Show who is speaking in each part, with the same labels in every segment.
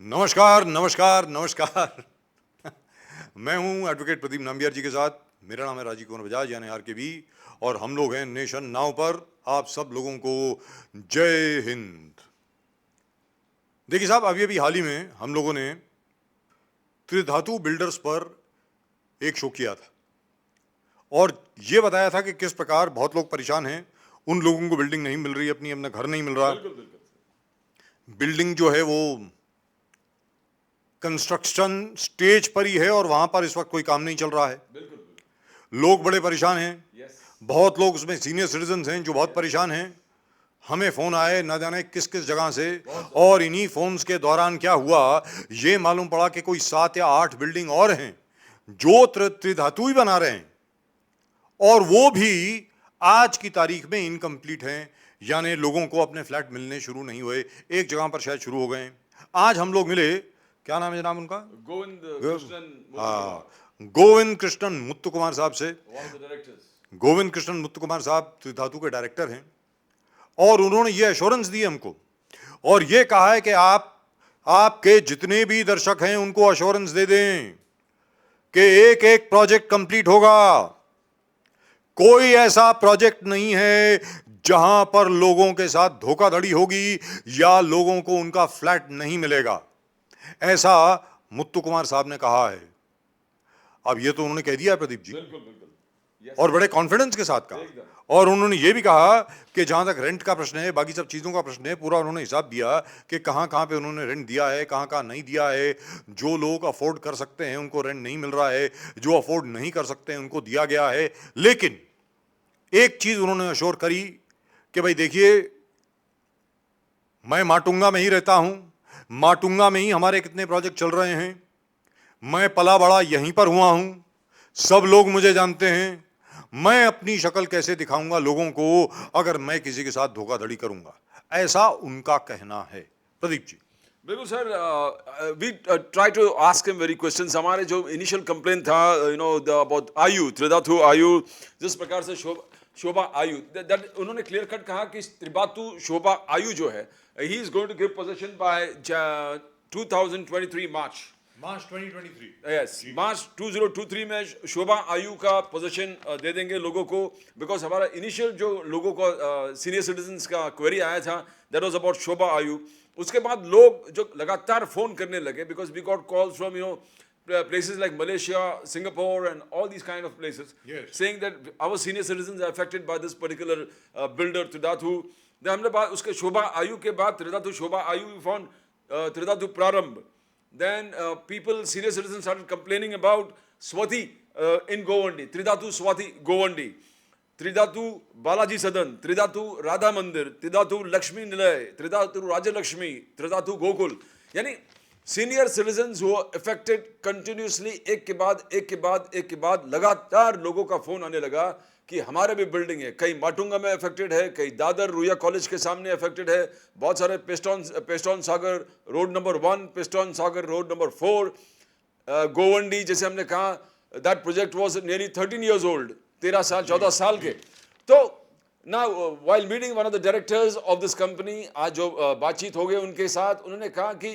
Speaker 1: नमस्कार नमस्कार नमस्कार। मैं हूं एडवोकेट प्रदीप नंबियार जी के साथ। मेरा नाम है राजीव बजाज यानी RKB और हम लोग हैं नेशन नाउ पर। आप सब लोगों को जय हिंद। देखिए साहब, अभी अभी हाल ही में हम लोगों ने त्रिधातु बिल्डर्स पर एक शो किया था और ये बताया था कि किस प्रकार बहुत लोग परेशान हैं, उन लोगों को बिल्डिंग नहीं मिल रही, अपना घर नहीं मिल रहा। बिल्डिंग जो है वो कंस्ट्रक्शन स्टेज पर ही है और वहां पर इस वक्त कोई काम नहीं चल रहा है। लोग बड़े परेशान हैं। बहुत लोग उसमें सीनियर सिटीजन्स हैं जो बहुत परेशान हैं। हमें फोन आए न जाने किस किस जगह से, और इन्हीं फोन्स के दौरान क्या हुआ, ये मालूम पड़ा कि कोई 7 या 8 बिल्डिंग और हैं जो त्रिधातु ही बना रहे हैं और वो भी आज की तारीख में इनकम्प्लीट हैं, यानी लोगों को अपने फ्लैट मिलने शुरू नहीं हुए। एक जगह पर शायद शुरू हो गए। आज हम लोग मिले, क्या नाम है जनाब उनका?
Speaker 2: गोविंद कृष्णन।
Speaker 1: हाँ, गोविंद कृष्णन मुत्तुकुमार साहब से। गोविंद कृष्णन मुत्तुकुमार साहब त्रिधातु के डायरेक्टर हैं और उन्होंने ये एश्योरेंस दी हमको और ये कहा है कि आपके जितने भी दर्शक हैं उनको एश्योरेंस दे दें कि एक एक प्रोजेक्ट कंप्लीट होगा। कोई ऐसा प्रोजेक्ट नहीं है जहां पर लोगों के साथ धोखाधड़ी होगी या लोगों को उनका फ्लैट नहीं मिलेगा, ऐसा मुत्तुकुमार साहब ने कहा है। अब ये तो उन्होंने कह दिया है प्रदीप जी।
Speaker 2: बिल्कुल बिल्कुल।
Speaker 1: और बड़े कॉन्फिडेंस के साथ कहा। और उन्होंने ये भी कहा कि जहां तक रेंट का प्रश्न है, बाकी सब चीजों का प्रश्न है, पूरा उन्होंने हिसाब दिया कि कहां कहां पे उन्होंने रेंट दिया है, कहां कहां नहीं दिया है। जो लोग अफोर्ड कर सकते हैं उनको रेंट नहीं मिल रहा है, जो अफोर्ड नहीं कर सकते हैं उनको दिया गया है। लेकिन एक चीज उन्होंने अश्योर करी कि भाई देखिए, मैं माटुंगा में ही रहता हूं, माटुंगा में ही हमारे कितने प्रोजेक्ट चल रहे हैं, मैं पला बड़ा यहीं पर हुआ हूं, सब लोग मुझे जानते हैं। मैं अपनी शक्ल कैसे दिखाऊंगा लोगों को अगर मैं किसी के साथ धोखाधड़ी करूंगा, ऐसा उनका कहना है। प्रदीप जी।
Speaker 2: बिल्कुल sir, we try to ask him very questions. हमारे जो इनिशियल कंप्लेंट था अबाउट आयु, त्रिधातु आयु, जिस प्रकार से शोभा आयु, दैट उन्होंने क्लियर कट कहा कि त्रिधातु शोभा आयु जो है, he is going to give position by 2023 March 2023। Yes, March 2023 में शोभा आयु का पोजीशन दे देंगे लोगों को। बिकॉज हमारा इनिशियल जो लोगों को सीनियर सिटीजन्स का क्वेरी आया था, दैट वाज अबाउट शोभा आयु। उसके बाद लोग जो लगातार फोन करने लगे, because we got calls from places like Malaysia, Singapore and all these kind of places, saying that our senior citizens are affected by this particular builder Tridhaatu. Then हमने बात उसके शोभा आयु के बाद त्रिधातु शोभा आयु, we found Tridhaatu Prarambh. Then people, senior citizens started complaining about Swati in Govandi, Tridhaatu Swati Govandi, Tridhaatu Balaji Sadan, Tridhaatu Radha Mandir, Tridhaatu Lakshmi Nilay, Tridhaatu Raja Lakshmi, Tridhaatu Gokul. यानी senior citizens who affected continuously, एक के बाद लगातार लोगों का phone आने लगा कि हमारे भी बिल्डिंग है। कई माटुंगा में अफेक्टेड है, कई दादर रुया कॉलेज के सामने अफेक्टेड है, बहुत सारे पेस्टोन सागर रोड नंबर 1, पेस्टोन सागर रोड नंबर 4, गोवंडी, जैसे हमने कहा, that project was nearly 13 years old, 13 साल 14 साल के। तो ना while meeting one of the directors of this company, आज जो बातचीत हो गई उनके साथ, उन्होंने कहा कि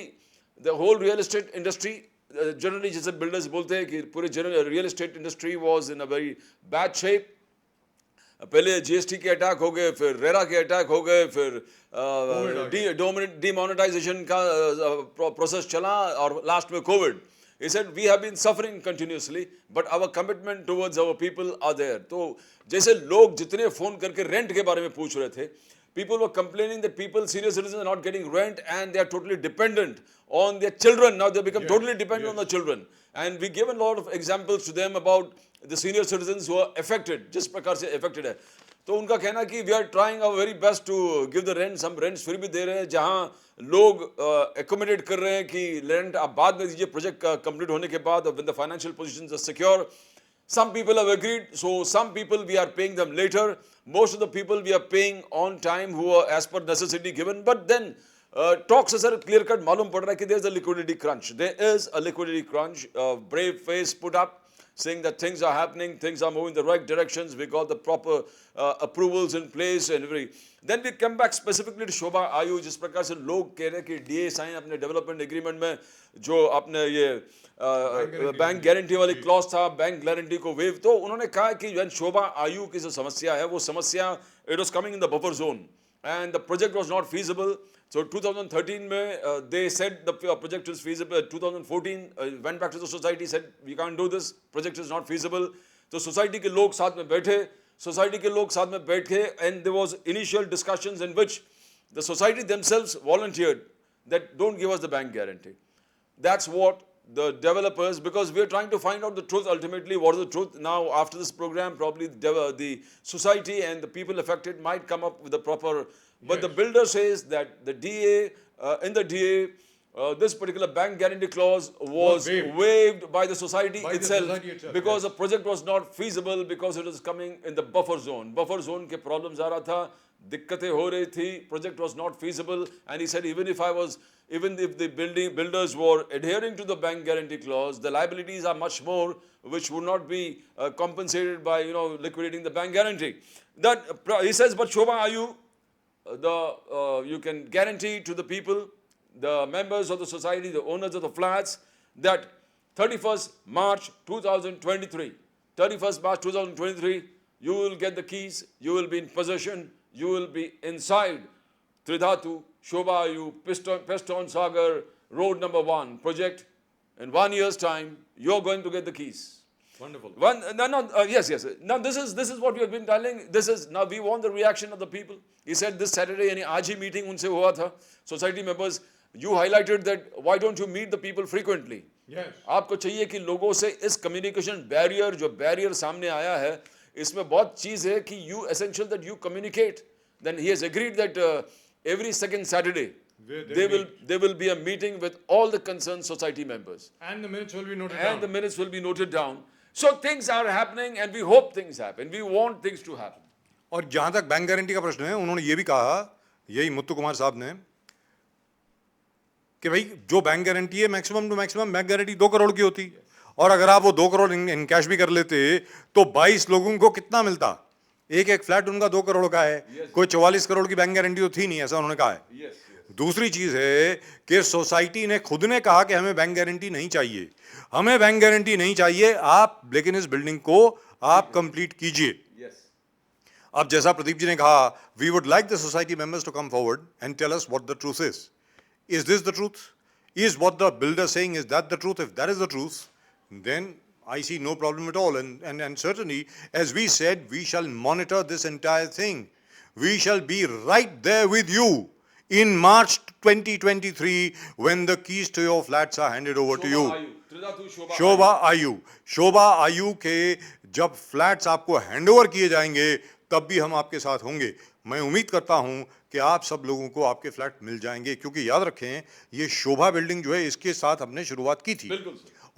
Speaker 2: the whole real estate industry, generally जैसे बिल्डर्स बोलते हैं कि पूरे general real estate industry was in a very bad shape. पहले जीएसटी के अटैक हो गए, फिर रेरा के अटैक हो गए, फिर डिमोनेटाइजेशन का प्रोसेस चला और लास्ट में Covid. He said we have been suffering continuously but our commitment towards our people are there. तो जैसे लोग जितने फोन करके रेंट के बारे में पूछ रहे थे, people were complaining that people, senior citizens, are not getting rent and they are totally dependent on their children. Now they become totally dependent on the children, and we gave a lot of examples to them about the senior citizens who are affected, जिस प्रकार से affected है। तो उनका कहना कि we are trying our very best to give the rent, some rents फिर भी दे रहे हैं, जहां लोग accommodate कर रहे हैं कि rent आप बाद में दीजिए प्रोजेक्ट कंप्लीट होने के बाद, when the financial positions are secure. Some people have agreed, so some people we are paying them later. Most of the people we are paying on time who are as per necessity given. But then talks are clear cut मालूम पड़ रहा है कि there is a liquidity crunch. There is a liquidity crunch. Brave face put up saying that things are happening, things are moving in the right directions, we got the proper approvals in place and everything. Then we come back specifically to Shobha Ayu, जिस प्रकार से लोग कह रहे हैं कि DA sign अपने development agreement में जो अपने ये बैंक गारंटी वाली क्लॉज था, बैंक गारंटी को वेव, तो उन्होंने कहा कि when शोभा आयु की जो समस्या है वो समस्या it was coming in the buffer zone and the project was not feasible. So 2013 में they said the project is feasible. 2014 went back to the society, said we can't do this, project is not feasible. तो society के लोग साथ में बैठे, society के लोग साथ में बैठ के, and there was initial discussions in which the society themselves volunteered that don't give us the bank guarantee. That's what the developers, because we are trying to find out the truth ultimately, what is the truth. Now after this program, probably the society and the people affected might come up with the proper, but the builder says that the DA, in the DA, this particular bank guarantee clause was waived by the society itself, because the project was not feasible because it was coming in the buffer zone. Buffer zone के problems आ रहा था, दिक्कतें हो रही थी, project was not feasible, and he said even if the builders were adhering to the bank guarantee clause, the liabilities are much more, which would not be compensated by liquidating the bank guarantee. That he says, but Shobha Ayu, you can guarantee to the people, the members of the society, the owners of the flats, that 31st March 2023, you will get the keys, you will be in possession, you will be inside Tridhaatu, Shobha Ayu, Peston Sagar, Road number 1 project. In 1 year's time, you're going to get the keys.
Speaker 1: Wonderful.
Speaker 2: Yes. Now this is what we have been telling. Now we want the reaction of the people. He said this Saturday, any RG meeting unse hua tha. Society members, you highlighted that why don't you meet the people frequently?
Speaker 1: Yes.
Speaker 2: आपको चाहिए कि लोगों से इस communication barrier, जो barrier सामने आया है, इसमें बहुत चीज है कि you essential that you communicate. Then he has agreed that every second Saturday, there will be a meeting with all the concerned society members.
Speaker 1: And the minutes will be noted
Speaker 2: down. And the minutes will be noted down. So things are happening and we hope things happen. We want things to happen.
Speaker 1: और जहां तक bank guarantee का प्रश्न है, उन्होंने ये भी कहा, यही मुत्तु कुमार साहब ने, कि भाई जो बैंक गारंटी है maximum to maximum bank guarantee 2 crore की होती, और अगर आप वो 2 करोड़ इन कैश भी कर लेते तो 22 लोगों को कितना मिलता? एक फ्लैट उनका 2 करोड़ का है, कोई 44 करोड़ की बैंक गारंटी तो थी नहीं, ऐसा उन्होंने कहा है। दूसरी चीज है कि सोसाइटी ने खुद ने कहा कि हमें बैंक गारंटी नहीं चाहिए, हमें बैंक गारंटी नहीं चाहिए, आप लेकिन इस बिल्डिंग को आप कंप्लीट कीजिए। अब जैसा प्रदीप जी ने कहा, we would like the society members to come forward and tell us what the truth is. Is this the truth? Is what the builder saying, is that the truth? If that is the truth, then I see no problem at all, and certainly, as we said, we shall monitor this entire thing. We shall be right there with you in March 2023 when the keys to your flats are handed over to you. शोभा आयु के जब flats आपको hand over किए जाएंगे तब भी हम आपके साथ होंगे। मैं उम्मीद करता हूं कि आप सब लोगों को आपके फ्लैट मिल जाएंगे, क्योंकि याद रखें ये शोभा बिल्डिंग जो है इसके साथ हमने शुरुआत की थी,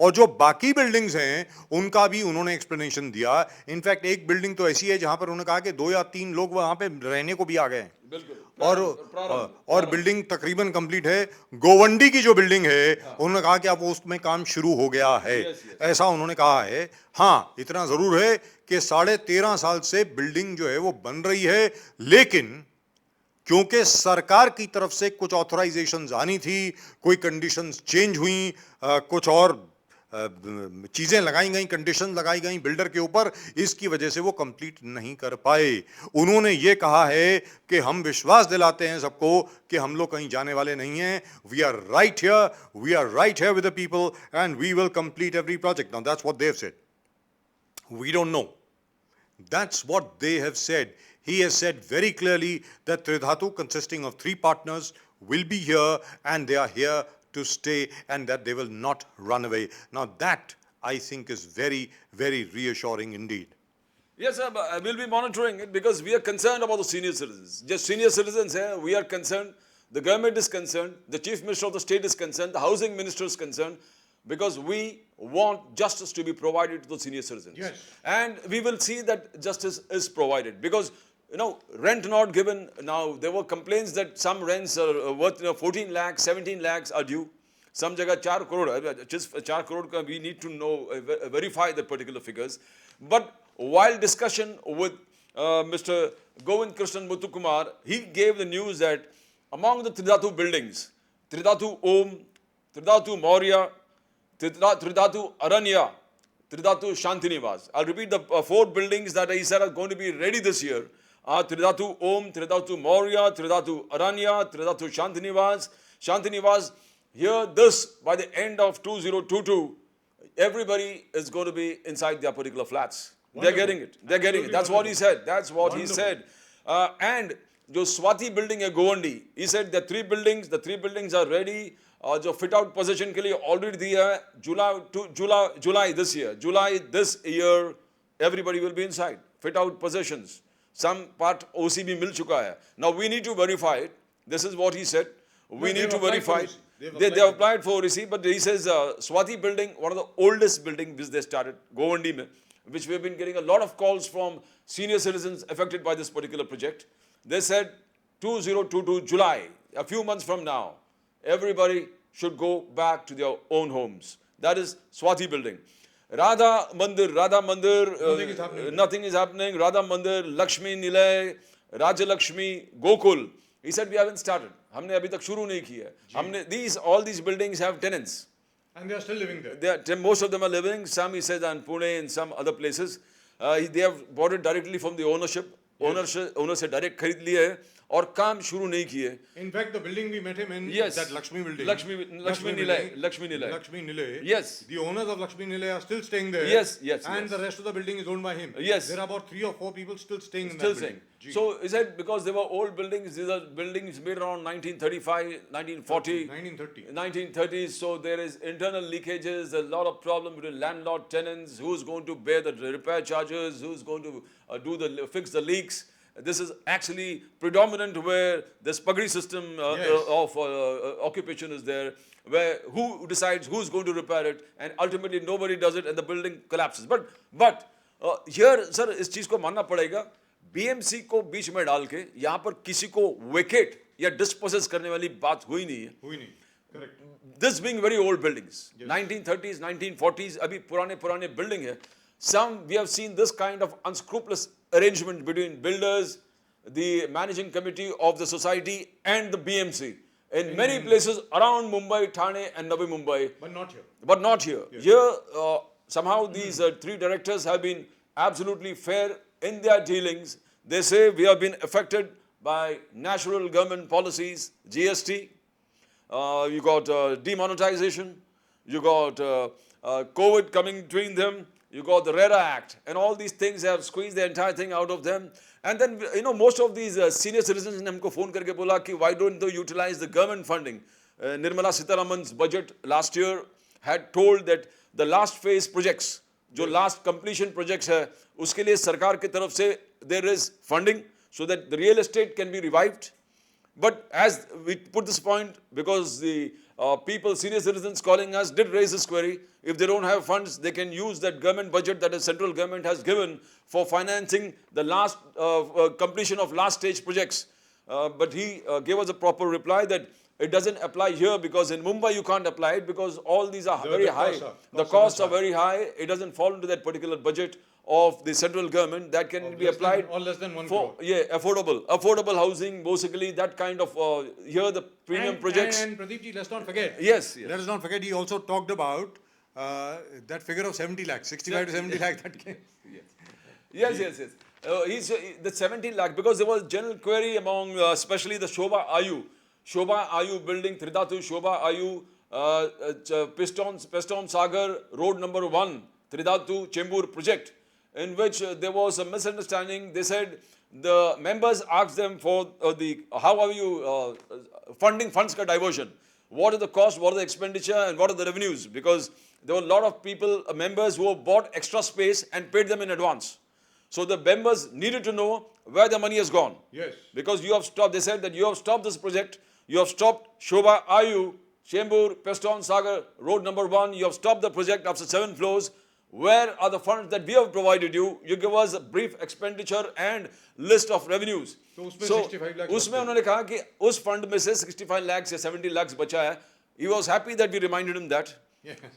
Speaker 1: और जो बाकी बिल्डिंग्स हैं उनका भी उन्होंने एक्सप्लेनेशन दिया। इनफैक्ट एक बिल्डिंग तो ऐसी है जहां पर उन्होंने कहा कि 2 या 3 लोग वहां पे रहने को भी आ गए हैं, और बिल्डिंग तकरीबन कंप्लीट है। गोवंडी की जो बिल्डिंग है उन्होंने कहा कि अब उसमें काम शुरू हो गया है, ऐसा उन्होंने कहा है। हाँ, इतना जरूर है कि 13.5 साल से बिल्डिंग जो है वो बन रही है, लेकिन क्योंकि सरकार की तरफ से कुछ ऑथराइजेशंस आनी थी, कोई कंडीशंस चेंज हुई, कुछ और चीजें लगाई गई, कंडीशन लगाई गई बिल्डर के ऊपर, इसकी वजह से वो कंप्लीट नहीं कर पाए। उन्होंने ये कहा है कि हम विश्वास दिलाते हैं सबको कि हम लोग कहीं जाने वाले नहीं हैं, we are right here with the people and we will complete every project. Now that's what they have said, we don't know, that's what they have said. He has said very clearly that Tridhaatu, consisting of 3 partners, will be here and they are here to stay and that they will not run away. Now that, I think, is very, very reassuring indeed.
Speaker 2: Yes, sir, we'll be monitoring it because we are concerned about the senior citizens. Just senior citizens here, we are concerned, the government is concerned, the Chief Minister of the state is concerned, the Housing Minister is concerned, because we want justice to be provided to the senior citizens.
Speaker 1: Yes.
Speaker 2: And we will see that justice is provided, because rent not given. Now there were complaints that some rents are worth 14 lakhs, 17 lakhs are due. some jagah 4 crore, just 4 crore ka we need to know, verify the particular figures. But while discussion with Mr. Govind Krishnan Muthukumar, he gave the news that among the Tridhaatu buildings, Tridhaatu Om, Tridhaatu Morya, Tridhaatu Aranya, Tridhaatu Shanti-Nivas. I'll repeat the 4 buildings that he said are going to be ready this year are Tridhaatu Om, Tridhaatu Morya, Tridhaatu Aranya, Tridhaatu Shanti-Nivas. Shanti-Nivas, here this, by the end of 2022, everybody is going to be inside their particular flats. They're getting it. They're getting it. That's what he said. That's what he said. And the Swati building at Govandi, he said the 3 buildings are ready. जो fit out position के लिए already दिया है जुलाई this year. July this year, everybody will be inside. Fit out positions. Some part OC भी मिल चुका है. Now we need to verify it. This is what he said. We need to verify it. They have applied for OC, but he says Swati building, one of the oldest buildings which they started, Govandi mein, which we have been getting a lot of calls from senior citizens affected by this particular project. They said 2022 July, a few months from now, everybody should go back to their own homes. That is Swati building. Radha Mandir, nothing is happening. Radha Mandir, Lakshmi Nilay, Raja Lakshmi, Gokul. He said we haven't started. हमने अभी तक शुरू नहीं किया. हमने all these buildings have tenants.
Speaker 1: And they are still living there.
Speaker 2: Most of them are living. Some he says in Pune and some other places. They have bought it directly from the ownership. Owner से direct खरीद लिया है और काम शुरू नहीं किए.
Speaker 1: In fact, the building we met him in,
Speaker 2: yes,
Speaker 1: that Lakshmi building.
Speaker 2: Lakshmi Nilay.
Speaker 1: Yes. The owners of Lakshmi Nilay are still staying there.
Speaker 2: Yes.
Speaker 1: And the rest of the building is owned by him.
Speaker 2: Yes.
Speaker 1: There are about 3 or 4 people still staying in that building.
Speaker 2: So he said because they were old buildings, these are buildings made around 1935, 1940. 1930s. So there is internal leakages, a lot of problem between landlord, tenants, who's going to bear the repair charges, who's going to fix the leaks. This is actually predominant where the Pagri system of occupation is there, where who decides who's going to repair it, and ultimately nobody does it and the building collapses. But here, sir, इस चीज को मानना पड़ेगा, BMC को बीच में डाल के यहाँ पर किसी को vacate या dispossess करने वाली बात हुई नहीं है.
Speaker 1: Correct.
Speaker 2: This being very old buildings, 1930s, 1940s, अभी पुराने building है. Some we have seen this kind of unscrupulous arrangement between builders, the managing committee of the society, and the BMC in many places around Mumbai, Thane, and Navi Mumbai. But not here. Yes. Here, somehow these 3 directors have been absolutely fair in their dealings. They say we have been affected by national government policies, GST. You got demonetization. You got COVID coming between them. You got the RERA Act, and all these things have squeezed the entire thing out of them. And then, most of these senior citizens ने हमको phone करके बोला कि why don't they utilize the government funding? Nirmala Sitharaman's budget last year had told that the last phase projects, जो last completion projects है, उसके लिए सरकार की तरफ से there is funding so that the real estate can be revived. But as we put this point, because the people, senior citizens calling us did raise this query, if they don't have funds, they can use that government budget that the central government has given for financing the last completion of last stage projects. But he gave us a proper reply that it doesn't apply here because in Mumbai you can't apply it because all these are very high. The costs are very high. It doesn't fall into that particular budget of the central government that can be applied
Speaker 1: or less than 1
Speaker 2: for
Speaker 1: crore.
Speaker 2: affordable housing, basically that kind of here the premium projects.
Speaker 1: And Pradeep ji, let's not forget.
Speaker 2: Yes.
Speaker 1: Let us not forget. He also talked about that figure of 70 lakhs, 65 to 70 lakhs that came.
Speaker 2: Yes. He's the 17 lakh because there was general query among especially the Shobha Ayu building, Tridhaatu Shobha Ayu, Piston Sagar Road number 1, Tridhaatu Chembur project, in which there was a misunderstanding. They said the members asked them for how are you funding funds ka diversion? What are the costs, what are the expenditure, and what are the revenues? Because there were a lot of people, members who have bought extra space and paid them in advance. So the members needed to know where the money has gone.
Speaker 1: Yes.
Speaker 2: Because you have stopped, they said that you have stopped this project, you have stopped Shobha Ayu, Chembur, Peston Sagar, Road number 1, you have stopped the project after 7 floors. Where are the funds that we have provided you? You give us a brief expenditure and list of revenues.
Speaker 1: So उसमें 65 lakhs
Speaker 2: उसमें उन्होंने कहा कि उस fund में से 65 lakhs या 70 lakhs बचा है. He was happy that we reminded him that.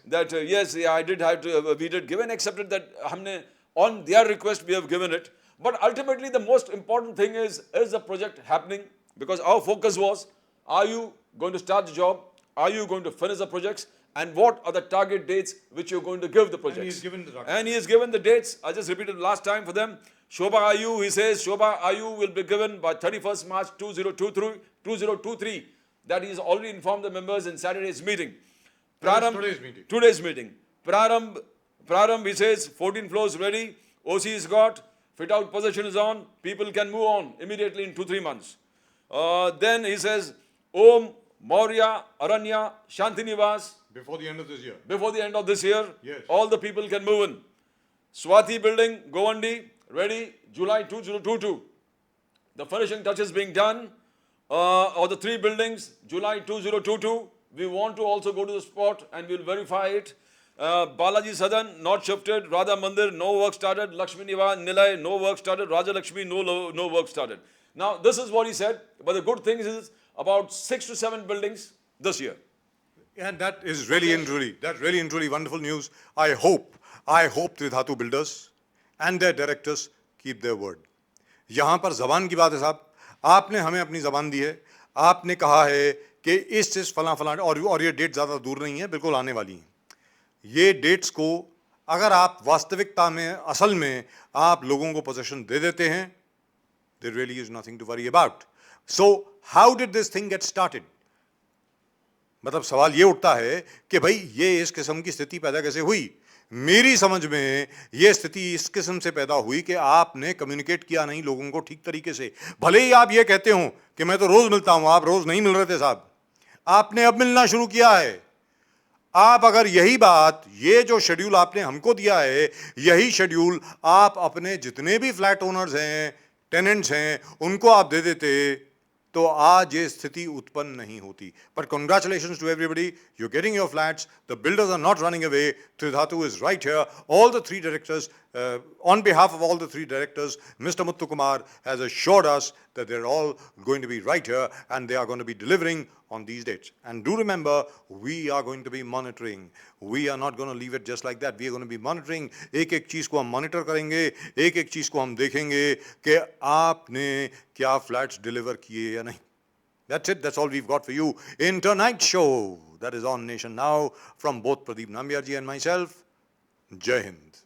Speaker 2: That yes, yeah, I did have to, we did give and accepted that humne, on their request we have given it. But ultimately the most important thing is the project happening? Because our focus was, are you going to start the job? Are you going to finish the projects? And what are the target dates which you're going to give the projects?
Speaker 1: And he has given the target.
Speaker 2: And he has given the dates. I just repeated last time for them. Shobha Ayu, he says, Shobha Ayu will be given by 31st March 2023. That he has already informed the members in Saturday's meeting. Today's meeting. Prarambh, he says, 14 floors ready. OC is got. Fit out possession is on. People can move on immediately in 2-3 months. Then he says, Om, Morya, Aranya, Shanti-Nivas.
Speaker 1: Before the end of this year.
Speaker 2: Before the end of this year,
Speaker 1: yes.
Speaker 2: All the people can move in. Swati building, Govandi, ready, July 2022. The finishing touches being done. Or the 3 buildings, July 2022. We want to also go to the spot and we'll verify it. Balaji Sadan, not shifted. Radha Mandir, no work started. Lakshmi Nilay, no work started. Raja Lakshmi, no work started. Now, this is what he said. But the good thing is about 6 to 7 buildings this year.
Speaker 1: And that is really and truly wonderful news. I hope Tridhaatu builders and their directors keep their word. यहाँ पर ज़बान की बात है साहब. आपने हमें अपनी ज़बान दी है. आपने कहा है कि इस फलां और ये डेट ज़्यादा दूर नहीं है, बिल्कुल आने वाली हैं. ये डेट्स को अगर आप वास्तविकता में असल में आप लोगों को पोजीशन दे देते हैं, there really is nothing to worry about. So how did this thing get started? मतलब सवाल ये उठता है कि भाई ये इस किस्म की स्थिति पैदा कैसे हुई. मेरी समझ में ये स्थिति इस किस्म से पैदा हुई कि आपने कम्युनिकेट किया नहीं लोगों को ठीक तरीके से. भले ही आप ये कहते हो कि मैं तो रोज मिलता हूं, आप रोज नहीं मिल रहे थे साहब. आपने अब मिलना शुरू किया है. आप अगर यही बात, ये जो शेड्यूल आपने हमको दिया है, यही शेड्यूल आप अपने जितने भी फ्लैट ओनर्स हैं, टेनेंट्स हैं, उनको आप दे देते तो आज ये स्थिति उत्पन्न नहीं होती. But congratulations to everybody. You're getting your flats. The builders are not running away. Tridhaatu is right here. All the 3 directors, on behalf of all the 3 directors, Mr. Muthukumar has assured us that they're all going to be right here and they are going to be delivering on these dates. And do remember, we are going to be monitoring. We are not going to leave it just like that. We are going to be monitoring. एक-एक चीज को हम monitor करेंगे, एक-एक चीज को हम देखेंगे कि आपने क्या फ्लैट्स डिलीवर किए या नहीं. That's it. That's all we've got for you in tonight's show. That is on Nation Now from both Pradeep Nambiar ji and myself. Jai Hind.